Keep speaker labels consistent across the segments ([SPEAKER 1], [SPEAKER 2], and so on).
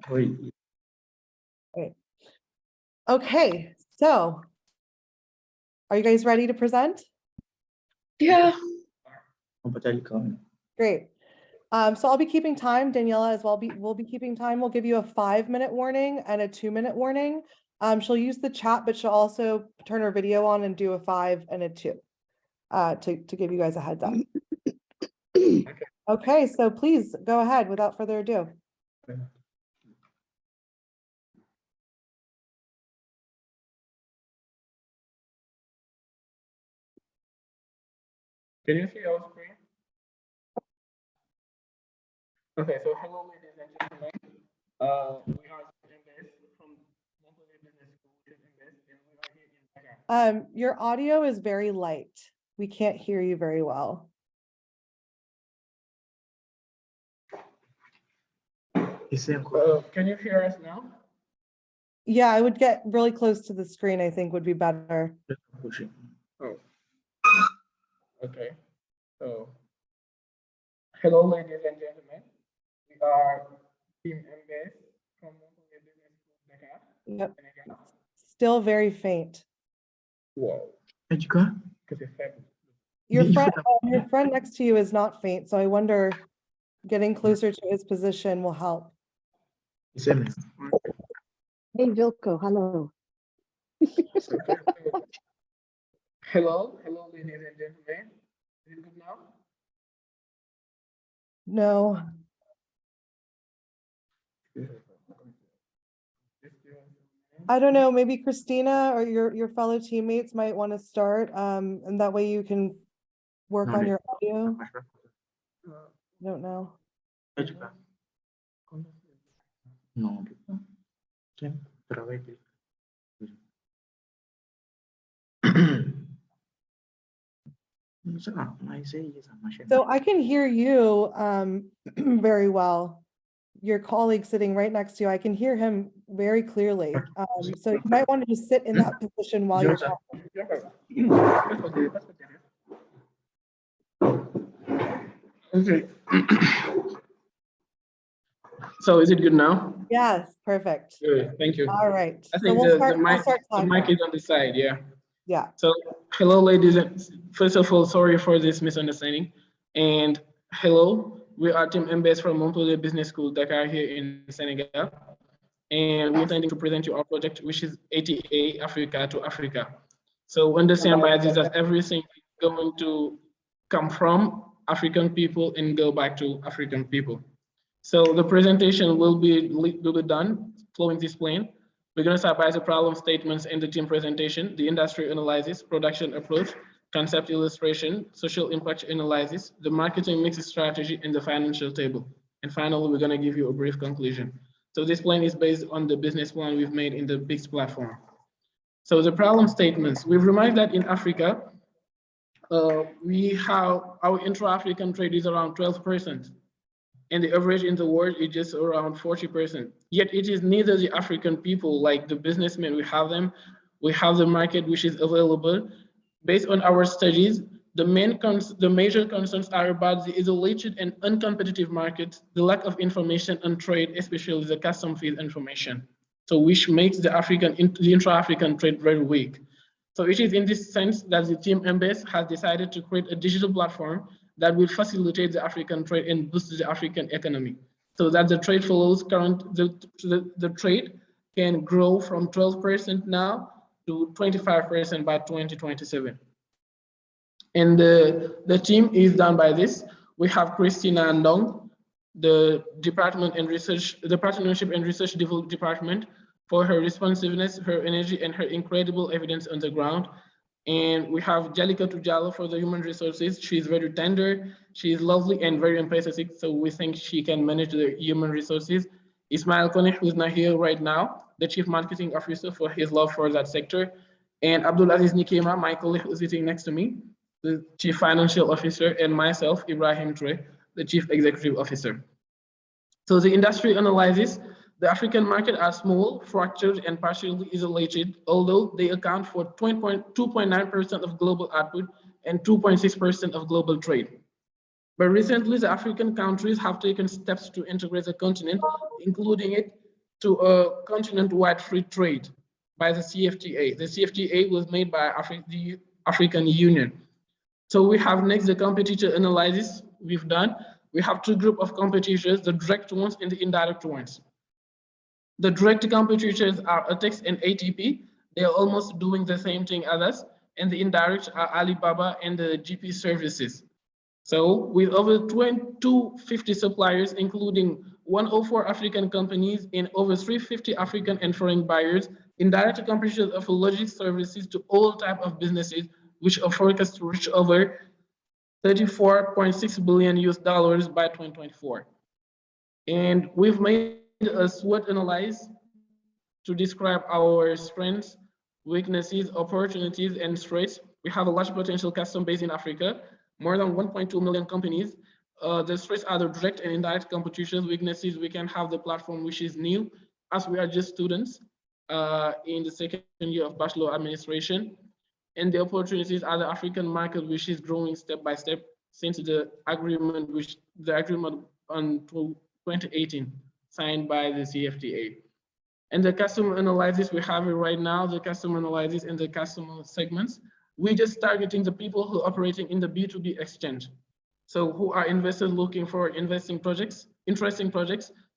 [SPEAKER 1] Oui.
[SPEAKER 2] Great. Okay, so are you guys ready to present?
[SPEAKER 3] Yeah.
[SPEAKER 1] On peut aller quand même.
[SPEAKER 2] Great. So I'll be keeping time. Daniela as well will be keeping time. We'll give you a 5-minute warning and a 2-minute warning. She'll use the chat, but she'll also turn her video on and do a 5 and a 2 to give you guys a heads up. Okay, so please go ahead without further ado.
[SPEAKER 3] Can you see our screen? Okay, so hello, ladies and gentlemen. We are MBS from Montpellier Business School, which is MBS, and we are here in Dakar.
[SPEAKER 2] Your audio is very light. We can't hear you very well.
[SPEAKER 3] Can you hear us now?
[SPEAKER 2] Yeah, I would get really close to the screen, I think would be better.
[SPEAKER 3] Oh. Okay. So, hello, ladies and gentlemen. We are Team MBS from Montpellier Business School, Dakar.
[SPEAKER 2] Yep.
[SPEAKER 3] Senegal.
[SPEAKER 2] Still very faint.
[SPEAKER 3] Wow.
[SPEAKER 1] Et du quoi?
[SPEAKER 3] Que c'est faible.
[SPEAKER 2] Your friend next to you is not faint, so I wonder getting closer to his position will help.
[SPEAKER 1] C'est
[SPEAKER 4] Hey, Vilko, hello.
[SPEAKER 3] Hello, ladies and gentlemen. Is it good now?
[SPEAKER 2] No. I don't know, maybe Christina or your fellow teammates might want to start, and that way you can work on your audio. I don't know.
[SPEAKER 1] Et du quoi? Non, on peut pas. Tiens, travaille. Ça, on a essayé, ça marche.
[SPEAKER 2] So I can hear you very well. Your colleague sitting right next to you, I can hear him very clearly. So you might want to just sit in that position while you're talking.
[SPEAKER 3] Okay. So is it good now?
[SPEAKER 2] Yes, perfect.
[SPEAKER 3] Good, thank you.
[SPEAKER 2] All right.
[SPEAKER 3] I
[SPEAKER 2] So
[SPEAKER 3] think
[SPEAKER 2] we'll
[SPEAKER 3] the
[SPEAKER 2] start
[SPEAKER 3] mic
[SPEAKER 2] timing.
[SPEAKER 3] is on the side, yeah.
[SPEAKER 2] Yeah.
[SPEAKER 3] So hello, ladies. First of all, sorry for this misunderstanding. And hello, we are Team MBS from Montpellier Business School, Dakar here in Senegal. And we're intending to present you our project, which is ATA Africa to Africa. So understand by this that everything is going to come from African people and go back to African people. So the presentation will be done following this plan. We're going to start by the problem statements in the team presentation, the industry analysis, production approach, concept illustration, social impact analysis, the marketing mix strategy, and the financial table. And finally, we're going to give you a brief conclusion. So this plan is based on the business plan we've made in the BIX platform. So the problem statements, we've remarked that in Africa, we have our intra-African trade is around 12%. And the average in the world is just around 40%. Yet it is neither the African people, like the businessmen, we have them, we have the market which is available. Based on our studies, the major concerns are about the isolated and uncompetitive market, the lack of information on trade, especially the custom fees information. So which makes the intra-African trade very weak. So it is in this sense that the team MBS has decided to create a digital platform that will facilitate the African trade and boost the African economy, so that the trade follows the trade can grow from 12% now to 25% by 2027. And the team is done by this. We have Christina Ndong, the Department and Research, the Partnership and Research Department, for her responsiveness, her energy, and her incredible evidence on the ground. And we have Jalika Tujalo for the human resources. She's very tender, she's lovely and very empathetic, so we think she can manage the human resources. Ismail Kone, who's not here right now, the Chief Marketing Officer, for his love for that sector. And Abdulaziz Nikema, my colleague who's sitting next to me, the Chief Financial Officer, and myself, Ibrahim Tre, the Chief Executive Officer. So the industry analysis, the African market are small, fractured, and partially isolated, although they account for 2.9% of global output and 2.6% of global trade. But recently, the African countries have taken steps to integrate the continent, including it to a continent-wide free trade by the CFTA. The CFTA was made by the African Union. So we have next the competitor analysis we've done. We have two groups of competitors, the direct ones and the indirect ones. The direct competitors are ATEX and ATP. They are almost doing the same thing as us. And the indirect are Alibaba and the GP services. So with over 250 suppliers, including 104 African companies and over 350 African and foreign buyers, indirect competitors offer logistics services to all types of businesses, which are forecast to reach over $34.6 billion by 2024. And we've made a SWOT analysis to describe our strengths, weaknesses, opportunities, and threats. We have a large potential customer base in Africa, more than 1.2 million companies. The threats are the direct and indirect competitions. Weaknesses, we can have the platform which is new, as we are just students in the second year of Bachelor Administration. And the opportunities are the African market, which is growing step by step since the agreement on 2018 signed by the CFTA. And the customer analysis we have it right now, the customer analysis and the customer segments. We're just targeting the people who are operating in the B2B exchange. So who are investors looking for interesting projects,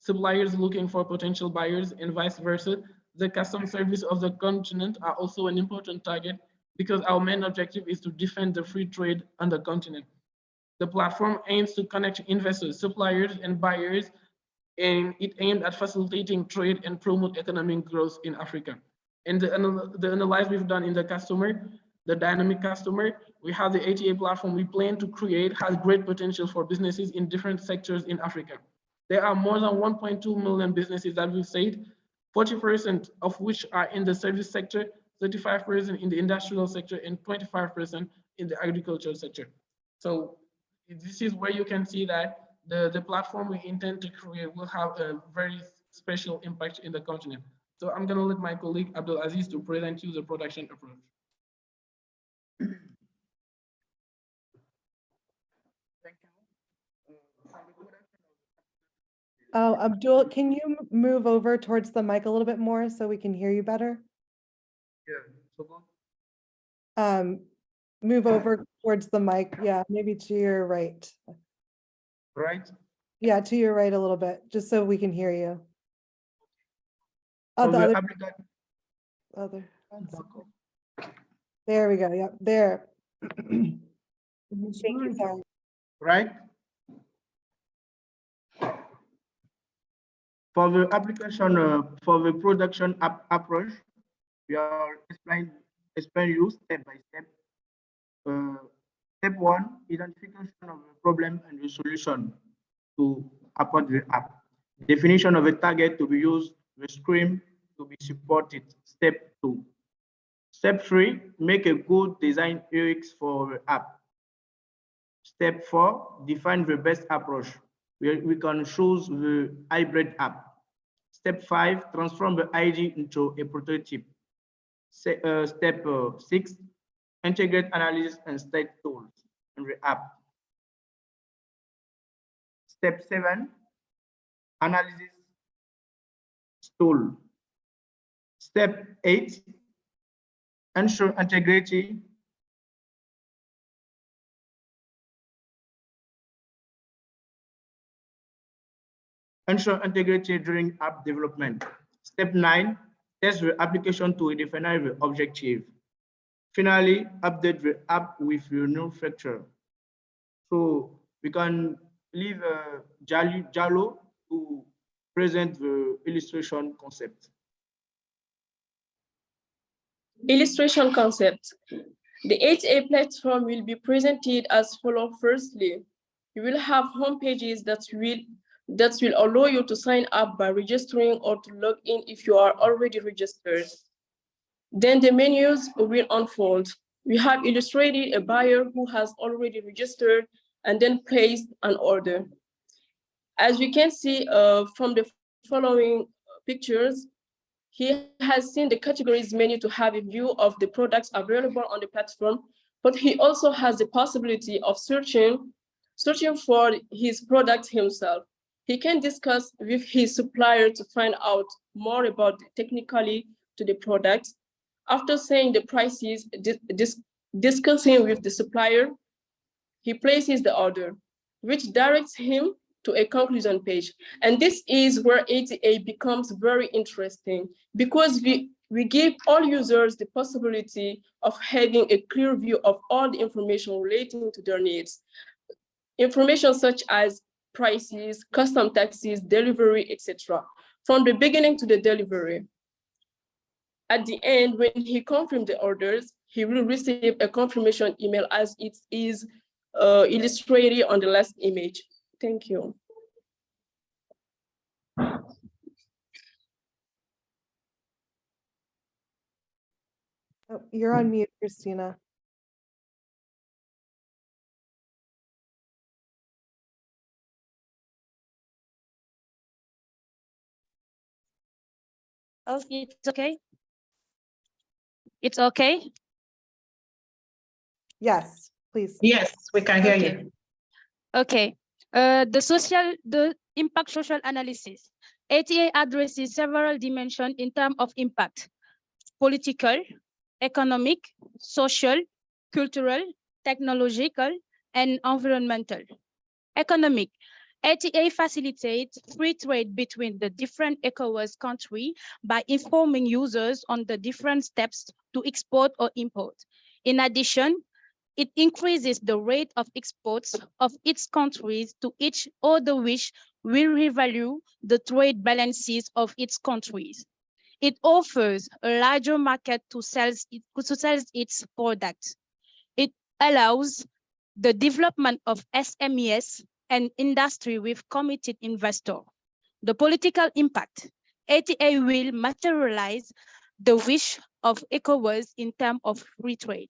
[SPEAKER 3] suppliers looking for potential buyers, and vice versa. The customer service of the continent are also an important target because our main objective is to defend the free trade on the continent. The platform aims to connect investors, suppliers, and buyers, and it aimed at facilitating trade and promote economic growth in Africa. And the analysis we've done in the customer, the dynamic customer, we have the ATA platform we plan to create has great potential for businesses in different sectors in Africa. There are more than 1.2 million businesses that we've said, 40% of which are in the service sector, 35% in the industrial sector, and 25% in the agricultural sector. So this is where you can see that the platform we intend to create will have a very special impact in the continent. So I'm gonna let my colleague Abdul Aziz to present you the production approach.
[SPEAKER 2] Oh, Abdul, can you move over towards the mic a little bit more so we can hear you better?
[SPEAKER 1] Yeah.
[SPEAKER 2] Move over towards the mic. Yeah, maybe to your right.
[SPEAKER 1] Right.
[SPEAKER 2] Yeah, to your right a little bit, just so we can hear you. Oh,
[SPEAKER 1] So
[SPEAKER 2] the
[SPEAKER 1] the
[SPEAKER 2] other. There we go. Yep, there. Thank you, sorry.
[SPEAKER 1] Right. For the application, for the production approach, we are explain you step by step. Step 1, identification of the problem and the solution to upload the app. Definition of a target to be used, the screen to be supported. Step 2. Step 3, make a good design UX for the app. Step 4, define the best approach. We can choose the hybrid app. Step 5, transform the ID into a prototype. Step 6, integrate analysis and state tools in the app. Step 7, analysis tool. Step 8, ensure integrity. Ensure integrity during app development. Step 9, test the application to define the objective. Finally, update the app with your new feature. So we can leave Jalo to present the illustration concept.
[SPEAKER 5] Illustration concept. The HA platform will be presented as follows. Firstly, you will have home pages that will allow you to sign up by registering or to log in if you are already registered. Then the menus will unfold. We have illustrated a buyer who has already registered and then placed an order. As we can see from the following pictures, he has seen the categories menu to have a view of the products available on the platform, but he also has the possibility of searching for his product himself. He can discuss with his supplier to find out more about technically to the product. After saying the prices, discussing with the supplier, he places the order, which directs him to a conclusion page. And this is where ATA becomes very interesting because we give all users the possibility of having a clear view of all the information relating to their needs. Information such as prices, custom taxes, delivery, etc. From the beginning to the delivery. At the end, when he confirms the orders, he will receive a confirmation email as it is illustrated on the last image. Thank you.
[SPEAKER 2] Oh, you're on mute, Christina.
[SPEAKER 6] Oh, it's okay. It's okay.
[SPEAKER 2] Yes, please.
[SPEAKER 7] Yes, we can hear
[SPEAKER 6] Okay.
[SPEAKER 7] you.
[SPEAKER 6] Okay. The impact social analysis. ATA addresses several dimensions in terms of impact: political, economic, social, cultural, technological, and environmental. Economic. ATA facilitates free trade between the different ECOWAS countries by informing users on the different steps to export or import. In addition, it increases the rate of exports of its countries to each other, which will revalue the trade balances of its countries. It offers a larger market to sell its products. It allows the development of SMEs and industry with committed investors. The political impact. ATA will materialize the wish of ECOWAS in terms of free trade.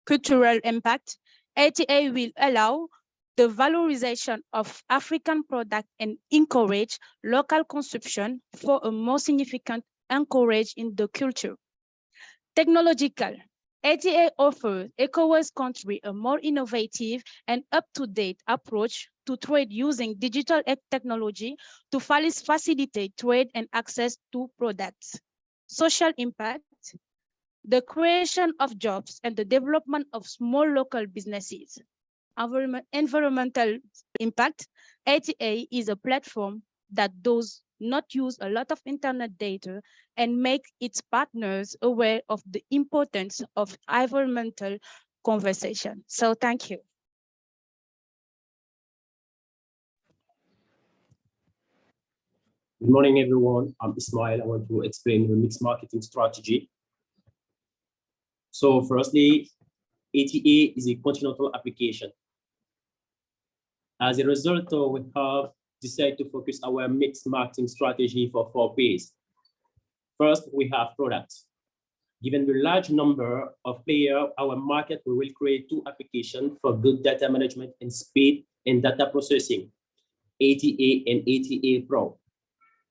[SPEAKER 6] Cultural impact. ATA will allow the valorization of African products and encourage local consumption for a more significant anchorage in the culture. Technological. ATA offers ECOWAS country a more innovative and up-to-date approach to trade using digital technology to facilitate trade and access to products. Social impact. The creation of jobs and the development of small local businesses. Environmental impact. ATA is a platform that does not use a lot of internet data and make its partners aware of the importance of environmental conversation. So thank you.
[SPEAKER 8] Good morning, everyone. I'm Ismail. I want to explain the mixed marketing strategy. So firstly, ATA is a continental application. As a result, we have decided to focus our mixed marketing strategy for 4 P's. First, we have products. Given the large number of players, our market, we will create 2 applications for good data management and speed in data processing, ATA and ATA Pro.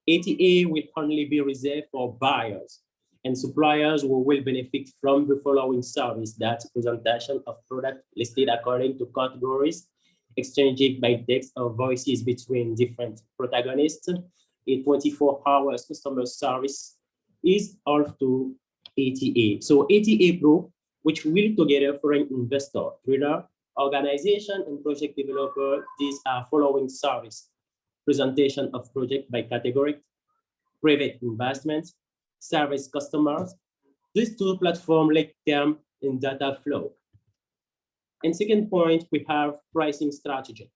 [SPEAKER 8] ATA will only be reserved for buyers, and suppliers who will benefit from the following service: that presentation of product listed according to categories, exchanging by text or voices between different protagonists, a 24-hour customer service is all to ATA. So ATA Pro, which will together foreign investor, trader, organization, and project developer, these are following service: presentation of project by category, private investments, service customers. These 2 platforms let them in data flow. And second point, we have pricing strategy.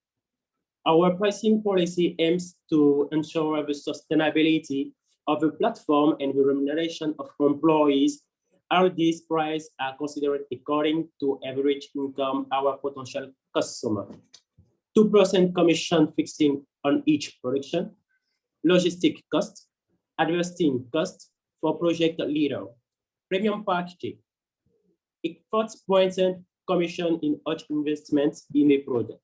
[SPEAKER 8] Our pricing policy aims to ensure the sustainability of the platform and the remuneration of employees. All these prices are considered according to average income our potential customer. 2% commission fixing on each production, logistic cost, advertising cost for project leader, premium packaging, 40% commission in each investment in a project.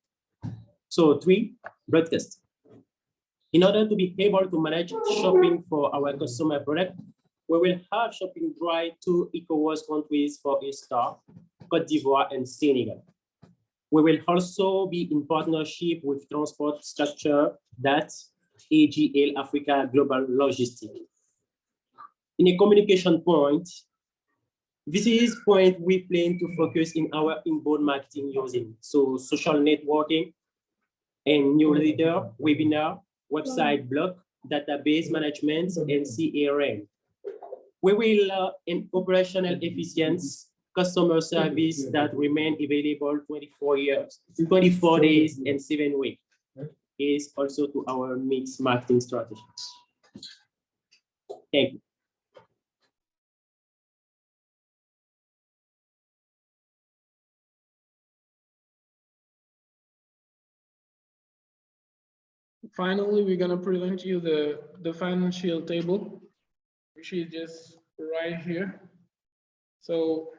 [SPEAKER 8] So 3, broadcast. In order to be able to manage shopping for our customer product, we will have shopping drive to ECOWAS countries for a start, Côte d'Ivoire and Senegal. We will also be in partnership with transport structure that AGL Africa Global Logistics. In a communication point, this is point we plan to focus in our inbound marketing using. So social networking and newsletter, webinar, website, blog, database management, and CRM. We will in operational efficiency, customer service that remain available 24 days and 7 weeks is also to our mixed marketing strategy. Thank you.
[SPEAKER 3] Finally, we're gonna present you the financial table, which is just right here. So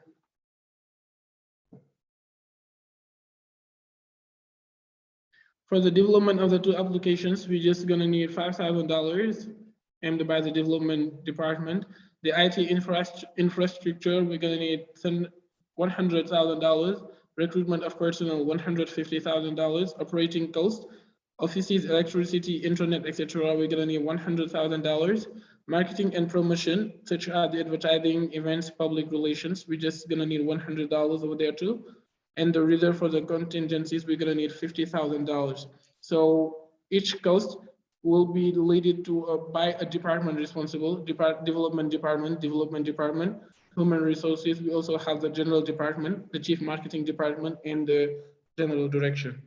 [SPEAKER 3] for the development of the two applications, we're just gonna need $5,000 aimed by the development department. The IT infrastructure, we're gonna need $100,000. Recruitment of personnel, $150,000. Operating cost, offices, electricity, internet, etc. We're gonna need $100,000. Marketing and promotion, such as the advertising, events, public relations, we're just gonna need $100 over there too. And the reserve for the contingencies, we're gonna need $50,000. So each cost will be related to by a department responsible, development department, human resources. We also have the general department, the chief marketing department, and the general direction.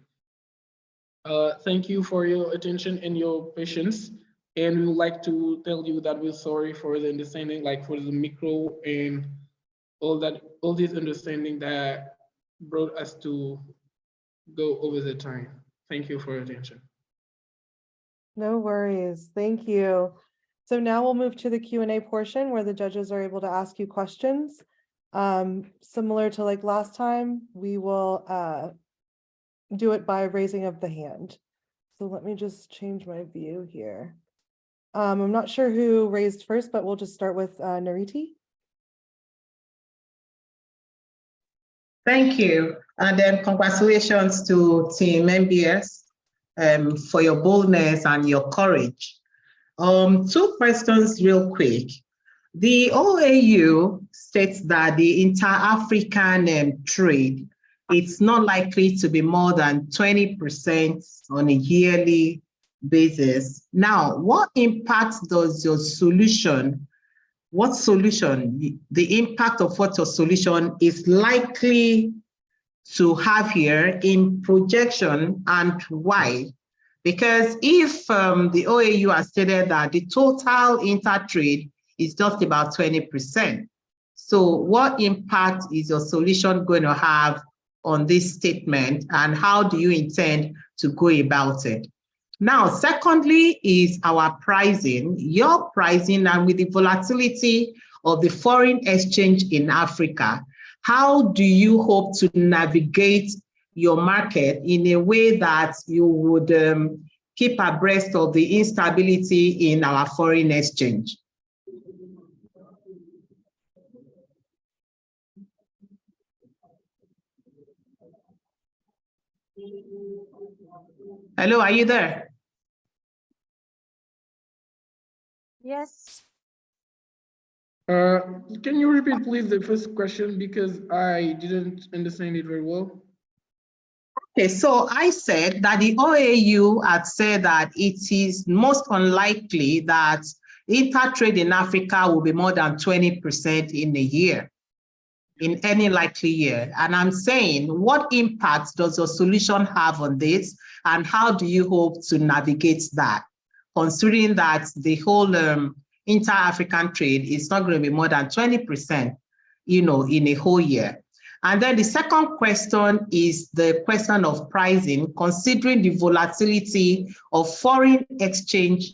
[SPEAKER 3] Thank you for your attention and your patience. And we would like to tell you that we're sorry for the understanding, like for the micro and all this understanding that brought us to go over the time. Thank you for your attention.
[SPEAKER 2] No worries. Thank you. So now we'll move to the Q&A portion where the judges are able to ask you questions. Similar to like last time, we will do it by raising of the hand. So let me just change my view here. I'm not sure who raised first, but we'll just start with Nariti.
[SPEAKER 7] Thank you. And then congratulations to Team MBS for your boldness and your courage. Two questions real quick. The OAU states that the inter-African trade, it's not likely to be more than 20% on a yearly basis. Now, what impact does your solution, the impact of what your solution is likely to have here in projection, and why? Because if the OAU has stated that the total inter-trade is just about 20%, so what impact is your solution going to have on this statement, and how do you intend to go about it? Now, secondly is our pricing, your pricing, and with the volatility of the foreign exchange in Africa, how do you hope to navigate your market in a way that you would keep abreast of the instability in our foreign exchange? Hello, are you there?
[SPEAKER 6] Yes.
[SPEAKER 3] Can you repeat, please, the first question, because I didn't understand it very well?
[SPEAKER 7] Okay, so I said that the OAU had said that it is most unlikely that inter-trade in Africa will be more than 20% in a year, in any likely year. And I'm saying, what impact does your solution have on this, and how do you hope to navigate that, considering that the whole inter-African trade is not going to be more than 20%, in a whole year? And then the second question is the question of pricing, considering the volatility of foreign exchange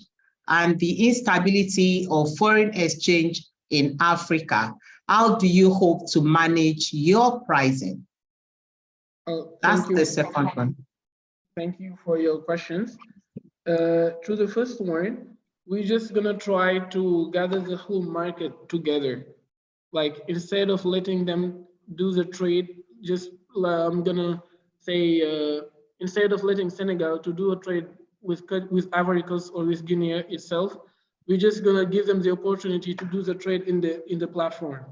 [SPEAKER 7] and the instability of foreign exchange in Africa. How do you hope to manage your pricing? That's the second one.
[SPEAKER 3] Thank you for your questions. To the first one, we're just gonna try to gather the whole market together. Like, instead of letting them do the trade, just I'm gonna say, instead of letting Senegal to do a trade with Ivory Coast or with Guinea itself. We're just gonna give them the opportunity to do the trade in the platform.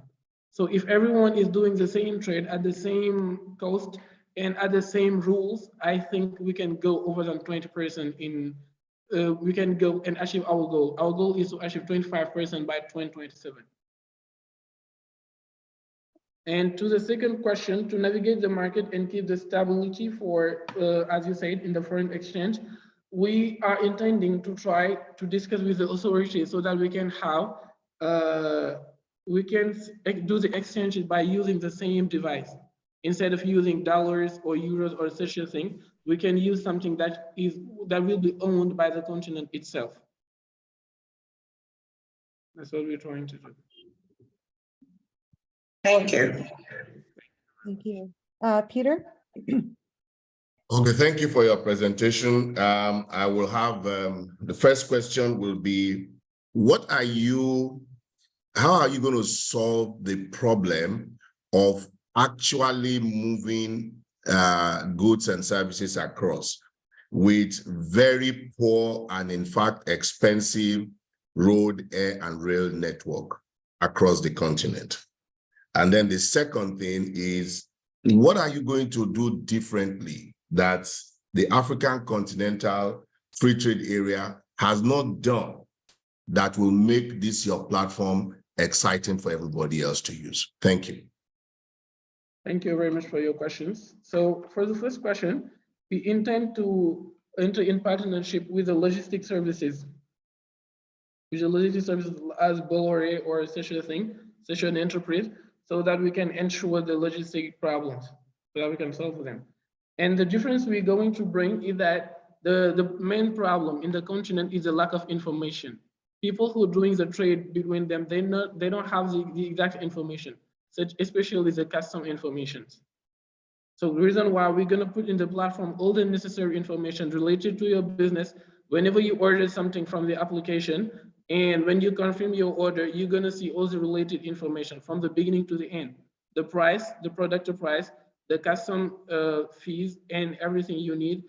[SPEAKER 3] So if everyone is doing the same trade at the same cost and at the same rules, I think we can go over than 20% in. We can go and achieve our goal. Our goal is to achieve 25% by 2027. And to the second question, to navigate the market and keep the stability for, as you said, in the foreign exchange, we are intending to try to discuss with the authorities so that we can have, we can do the exchange by using the same device. Instead of using dollars or euros or such a thing, we can use something that will be owned by the continent itself. That's what we're trying to do.
[SPEAKER 7] Thank you.
[SPEAKER 2] Thank you. Peter?
[SPEAKER 9] Okay, thank you for your presentation. I will have, the first question will be, how are you going to solve the problem of actually moving goods and services across with very poor and in fact expensive road, air, and rail network across the continent? And then the second thing is, what are you going to do differently that the African Continental Free Trade Area has not done that will make this your platform exciting for everybody else to use? Thank you.
[SPEAKER 3] Thank you very much for your questions. So for the first question, we intend to enter in partnership with the logistic services, as Bolloré or such a thing, such an enterprise, so that we can ensure the logistic problems, so that we can solve them. And the difference we're going to bring is that the main problem in the continent is the lack of information. People who are doing the trade between them, they don't have the exact information, such especially the custom information. So the reason why we're going to put in the platform all the necessary information related to your business. Whenever you order something from the application, and when you confirm your order, you're going to see all the related information from the beginning to the end. The price, the product price, the custom fees, and everything you need.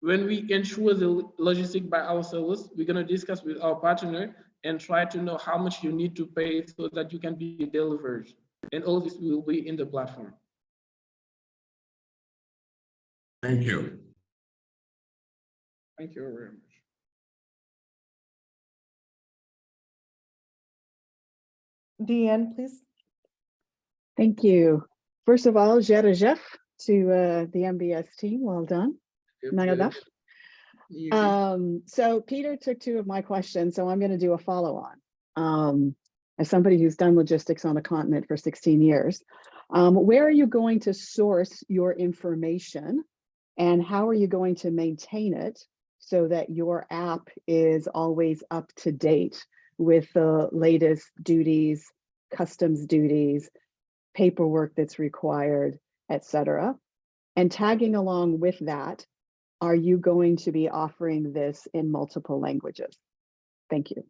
[SPEAKER 3] When we ensure the logistic by ourselves, we're going to discuss with our partner and try to know how much you need to pay so that you can be delivered. And all this will be in the platform.
[SPEAKER 9] Thank you.
[SPEAKER 3] Thank you very much.
[SPEAKER 2] Deanne, please.
[SPEAKER 4] Thank you. First of all, Jerejef to the MBS team. Well done. Nagadaf. So Peter took two of my questions, so I'm going to do a follow-on. As somebody who's done logistics on the continent for 16 years, where are you going to source your information, and how are you going to maintain it so that your app is always up to date with the latest duties, customs duties, paperwork that's required, etc.? And tagging along with that, are you going to be offering this in multiple languages? Thank you.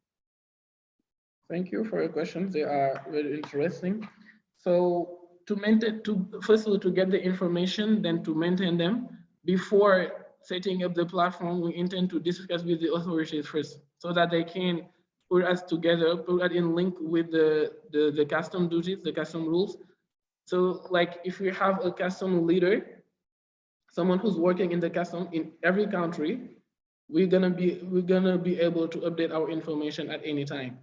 [SPEAKER 3] Thank you for your questions. They are very interesting. So to maintain, first of all, to get the information, then to maintain them. Before setting up the platform, we intend to discuss with the authorities first, so that they can put us together, put us in link with the custom duties, the custom rules. So like if we have a custom leader, someone who's working in the custom in every country, we're gonna be able to update our information at any time.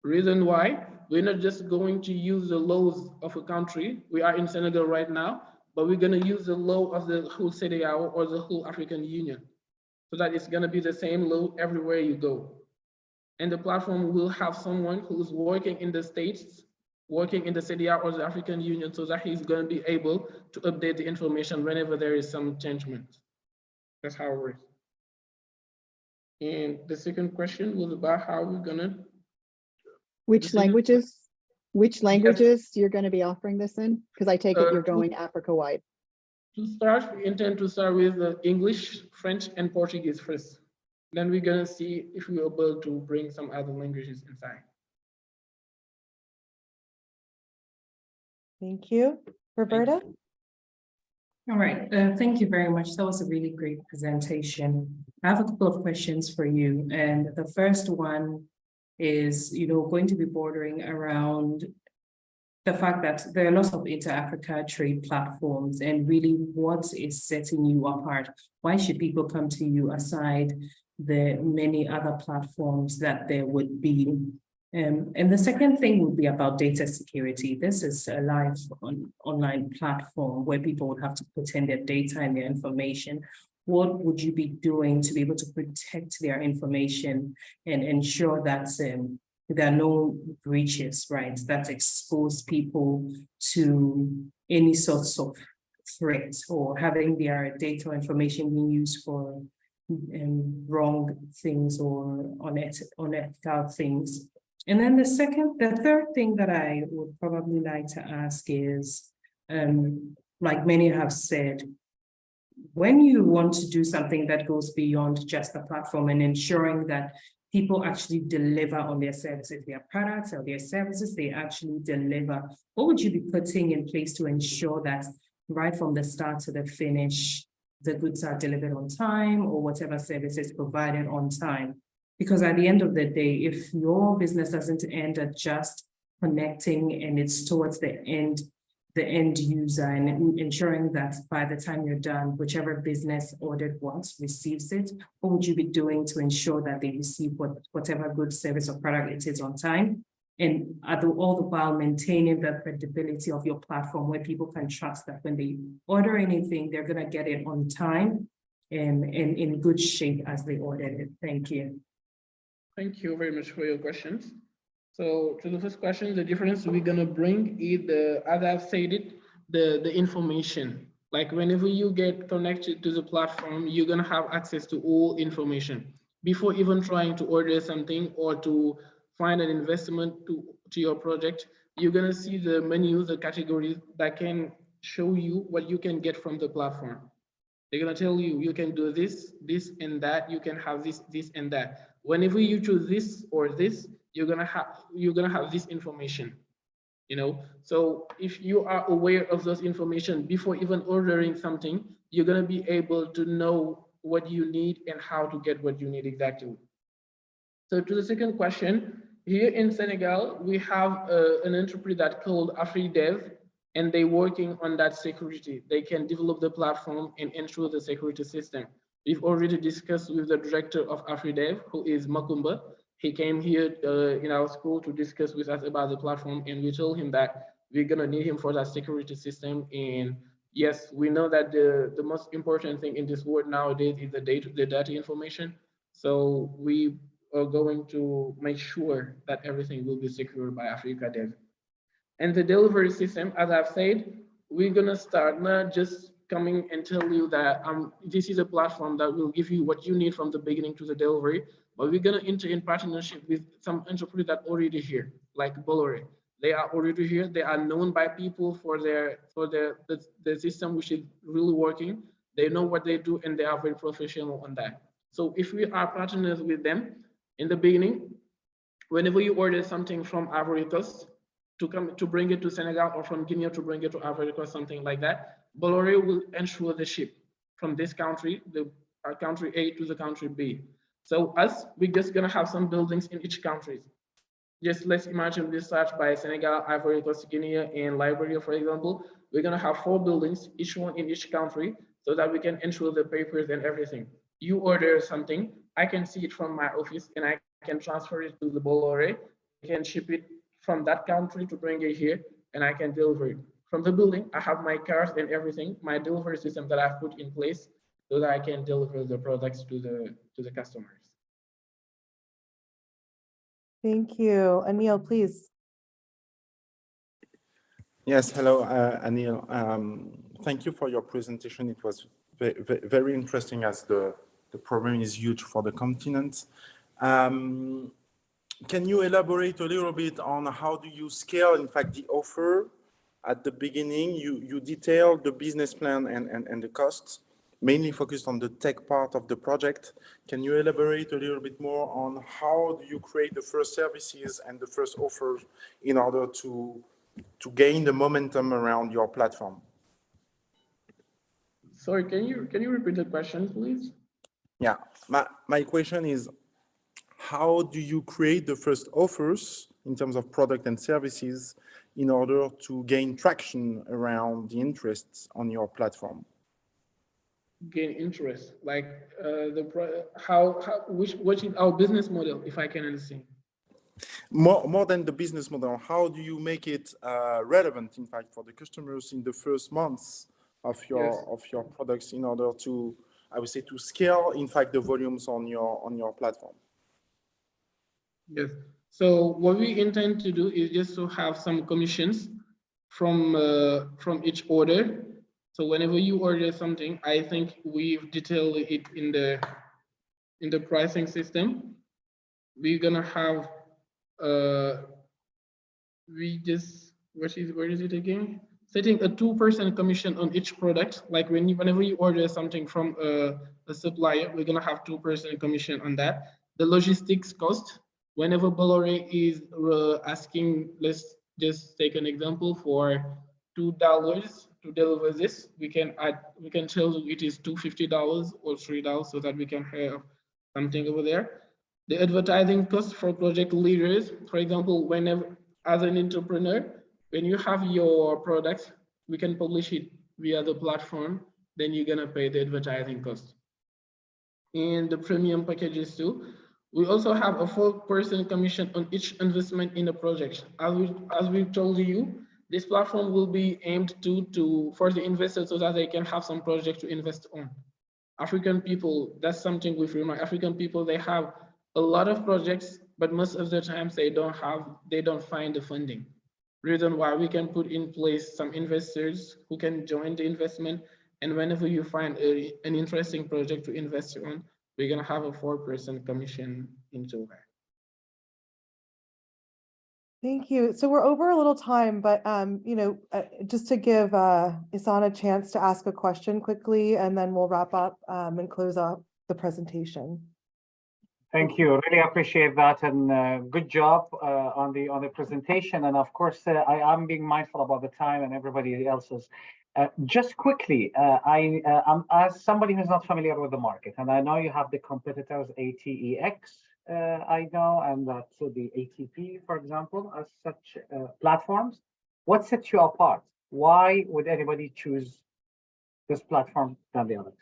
[SPEAKER 3] Reason why, we're not just going to use the laws of a country. We are in Senegal right now, but we're gonna use the law of the whole CEDEAO or the whole African Union, so that it's gonna be the same law everywhere you go. And the platform will have someone who's working in the States, working in the CEDEAO or the African Union, so that he's gonna be able to update the information whenever there is some changement. That's how it works. And the second question was about how we're gonna.
[SPEAKER 4] Which languages you're going to be offering this in? Because I take it you're going Africa-wide.
[SPEAKER 3] To start, we intend to start with English, French, and Portuguese first. Then we're gonna see if we're able to bring some other languages inside.
[SPEAKER 2] Thank you. Roberta?
[SPEAKER 10] All right, thank you very much. That was a really great presentation. I have a couple of questions for you. And the first one is, going to be bordering around the fact that there are lots of inter-Africa trade platforms, and really what is setting you apart? Why should people come to you aside the many other platforms that there would be? And the second thing would be about data security. This is a live online platform where people would have to put in their data and their information. What would you be doing to be able to protect their information and ensure that there are no breaches, right, that expose people to any sorts of threats or having their data or information being used for wrong things or unethical things? And then the third thing that I would probably like to ask is, like many have said, when you want to do something that goes beyond just the platform and ensuring that people actually deliver on their services, their products or their services, they actually deliver, what would you be putting in place to ensure that right from the start to the finish, the goods are delivered on time or whatever service is provided on time? Because at the end of the day, if your business doesn't end at just connecting and it's towards the end user and ensuring that by the time you're done, whichever business ordered what receives it, what would you be doing to ensure that they receive whatever good service or product it is on time? And all the while maintaining the credibility of your platform where people can trust that when they order anything, they're gonna get it on time and in good shape as they ordered it. Thank you.
[SPEAKER 3] Thank you very much for your questions. So to the first question, the difference we're gonna bring is as I've stated, the information. Like whenever you get connected to the platform, you're gonna have access to all information. Before even trying to order something or to find an investment to your project, you're gonna see the menu, the categories that can show you what you can get from the platform. They're gonna tell you, you can do this, this and that, you can have this, this and that. Whenever you choose this or this, you're gonna have this information, So if you are aware of those information before even ordering something, you're gonna be able to know what you need and how to get what you need exactly. So to the second question, here in Senegal, we have an enterprise that's called AfriDev, and they're working on that security. They can develop the platform and ensure the security system. We've already discussed with the director of AfriDev, who is Makumba. He came here in our school to discuss with us about the platform, and we told him that we're gonna need him for that security system. And yes, we know that the most important thing in this world nowadays is the data information. So we are going to make sure that everything will be secured by AfriDev. And the delivery system, as I've said, we're gonna start not just coming and tell you that this is a platform that will give you what you need from the beginning to the delivery, but we're gonna enter in partnership with some entrepreneurs that are already here, like Bolloré. They are already here. They are known by people for the system, which is really working. They know what they do, and they are very professional on that. So if we are partners with them in the beginning, whenever you order something from Ivory Coast to bring it to Senegal, or from Guinea to bring it to Ivory Coast, something like that, Bolloré will ensure the ship from this country, country A to the country B. So we're just gonna have some buildings in each country. Just let's imagine we start by Senegal, Ivory Coast, Guinea, and Liberia, for example. We're gonna have 4 buildings, each one in each country, so that we can ensure the papers and everything. You order something, I can see it from my office, and I can transfer it to the Bolloré. I can ship it from that country to bring it here, and I can deliver it. From the building, I have my cars and everything, my delivery system that I've put in place so that I can deliver the products to the customers.
[SPEAKER 2] Thank you. Anil, please.
[SPEAKER 11] Yes, hello, Anil. Thank you for your presentation. It was very interesting, as the problem is huge for the continent. Can you elaborate a little bit on how do you scale, in fact, the offer? At the beginning, you detailed the business plan and the costs, mainly focused on the tech part of the project. Can you elaborate a little bit more on how do you create the first services and the first offers in order to gain the momentum around your platform?
[SPEAKER 3] Sorry, can you repeat the question, please?
[SPEAKER 11] Yeah, my question is, how do you create the first offers in terms of product and services in order to gain traction around the interests on your platform?
[SPEAKER 3] Gain interest, like what is our business model, if I can understand?
[SPEAKER 11] More than the business model, how do you make it relevant, in fact, for the customers in the first months of your products in order to, I would say, to scale, in fact, the volumes on your platform?
[SPEAKER 3] Yes. So what we intend to do is just to have some commissions from each order. So whenever you order something, I think we've detailed it in the pricing system. We're gonna have where is it again? Setting a 2% commission on each product. Like whenever you order something from a supplier, we're gonna have 2% commission on that. The logistics cost, whenever Bolloré is asking, let's just take an example, for $2 to deliver this, we can tell you it is $250 or $3 so that we can have something over there. The advertising cost for project leaders, for example, whenever, as an entrepreneur, when you have your products, we can publish it via the platform, then you're gonna pay the advertising cost. And the premium packages too. We also have a 4% commission on each investment in a project. As we told you, this platform will be aimed for the investors so that they can have some project to invest on. African people, that's something we've remarked. African people, they have a lot of projects, but most of the times they don't find the funding. Reason why we can put in place some investors who can join the investment, and whenever you find an interesting project to invest on, we're gonna have a 4% commission into that.
[SPEAKER 2] Thank you. So we're over a little time, but just to give Isan a chance to ask a question quickly, and then we'll wrap up and close up the presentation.
[SPEAKER 12] Thank you. Really appreciate that, and good job on the presentation. And of course, I am being mindful about the time and everybody else's. Just quickly, I'm as somebody who's not familiar with the market, and I know you have the competitors ATEX, I know, and that's the ATP, for example, as such platforms. What sets you apart? Why would anybody choose this platform than the other?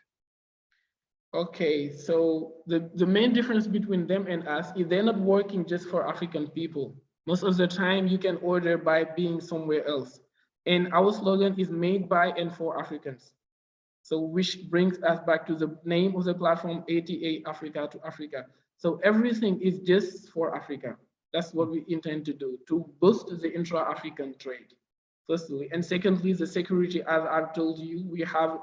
[SPEAKER 3] Okay, so the main difference between them and us is they're not working just for African people. Most of the time you can order by being somewhere else. And our slogan is made by and for Africans. So which brings us back to the name of the platform, ATA Africa to Africa. So everything is just for Africa. That's what we intend to do, to boost the intra-African trade, firstly. And secondly, the security, as I've told you, we have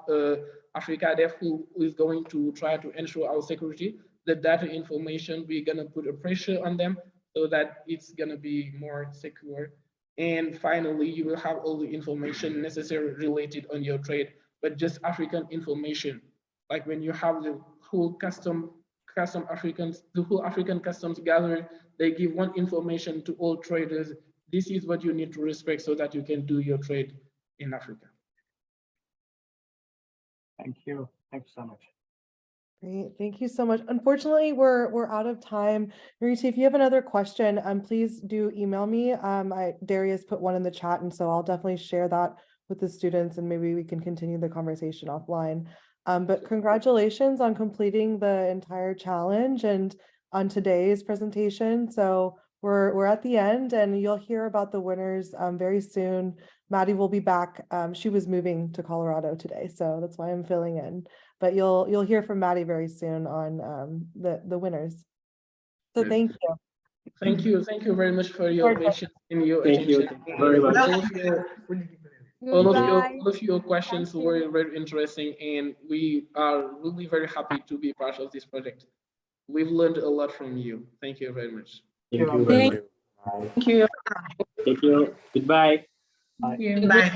[SPEAKER 3] Africa Dev who is going to try to ensure our security. The data information, we're gonna put a pressure on them so that it's gonna be more secure. And finally, you will have all the information necessary related on your trade, but just African information. Like when you have the whole the whole African customs gathering, they give one information to all traders. This is what you need to respect so that you can do your trade in Africa.
[SPEAKER 12] Thank you. Thanks so much.
[SPEAKER 2] Great, thank you so much. Unfortunately, we're out of time. Marita, if you have another question, please do email me. Darius put one in the chat, and so I'll definitely share that with the students, and maybe we can continue the conversation offline. But congratulations on completing the entire challenge and on today's presentation. So we're at the end, and you'll hear about the winners very soon. Maddie will be back. She was moving to Colorado today, so that's why I'm filling in. But you'll hear from Maddie very soon on the winners. So thank you.
[SPEAKER 3] Thank you very much for your patience and your attention.
[SPEAKER 8] Thank you very much.
[SPEAKER 3] All of your questions were very interesting, and we are really very happy to be part of this project. We've learned a lot from you. Thank you very much.
[SPEAKER 8] Thank you very much.
[SPEAKER 5] Thank you.
[SPEAKER 8] Thank you. Goodbye.
[SPEAKER 12] Bye.
[SPEAKER 10] Yeah.
[SPEAKER 7] Bye.